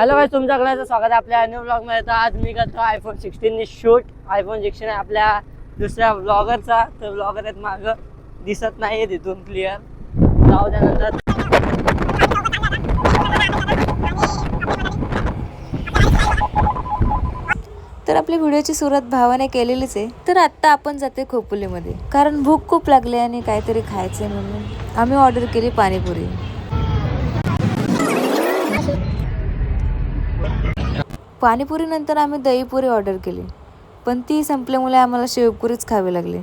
Hello guys, तुमच्याकडे स्वागत आहे आपल्या न्यू ब्लॉग मध्ये। तर आज मी करतो आयफोन 16 ने शूट। आयफोन 16 आहे आपल्या दुसऱ्या ब्लॉगरचा, तर ब्लॉगर आहेत मागं, दिसत नाहीये तिथून क्लिअर, जाऊ द्या नंतर। तर आपल्या व्हिडिओची सुरुवात भावाने केलेलीच आहे। तर आता आपण जाते खोपोलीमध्ये, कारण भूक खूप लागली आणि काहीतरी खायचंय म्हणून आम्ही ऑर्डर केली पाणीपुरी। पाणीपुरी नंतर आम्ही दहीपुरी ऑर्डर केली, पण ती संपल्यामुळे आम्हाला शेवपुरीच खावी लागली।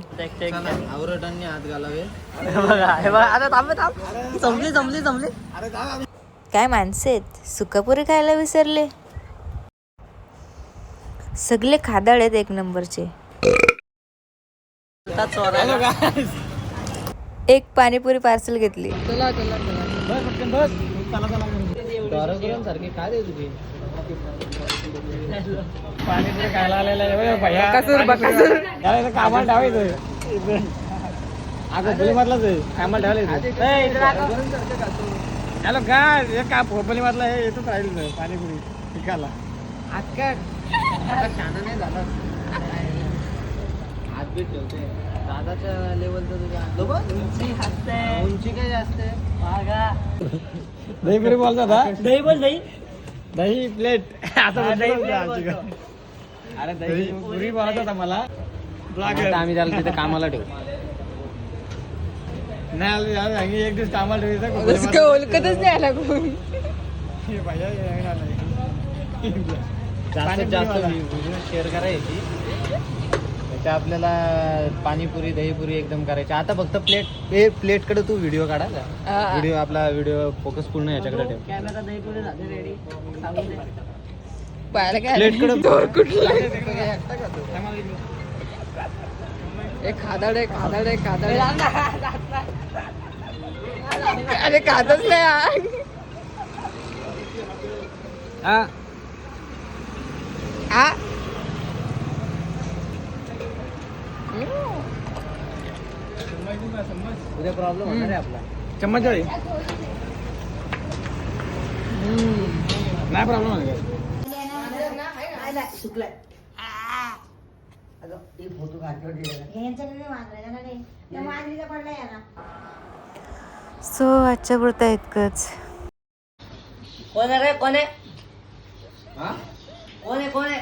काय माणसे आहेत, सुकापुरी खायला विसरले। सगळे खादाड आहेत एक नंबरचे। एक पाणीपुरी पार्सल घेतली। पाणीपुरी खायला आलेला आहे कामाला ठेवायचं, खोपोली मधलाच आहे, कामाला ठेवायला। हॅलो काय का खोपोली मधला हे येतच राहील पाणीपुरी शिकायला। आता छान नाही झालं, हात बीट ठेवते दादाच्या लेवलचं तुझ्या उंची काय जास्त आहे। दहीपुरी बोलता था, दही बोल, दही दही प्लेट आता दही प्लेट। अरे दही पुरी बोलत होता मला, आम्ही त्याला तिथे कामाला ठेवू नाही, एक दिवस कामाला ठेवायचं ओळखतच नाही आला कोण। जास्तीत जास्त व्हिडिओ शेअर करायची, त्याच्या आपल्याला पाणीपुरी दहीपुरी एकदम करायची। आता फक्त प्लेट कडे तू व्हिडिओ काढायचा, व्हिडिओ आपला व्हिडिओ फोकस पूर्ण याच्याकडे ठेव। कॅमेरा दहीपुरी झाले रेडी, प्लेट कडे अरे खातच नाही। उद्या प्रॉब्लेम होणार आहे आपला। चम्मच नाही प्रॉब्लेम होणार सो आजच्या पुरता इतकंच। कोण आहे रे, कोण आहे, कोण आहे, कोण आहे?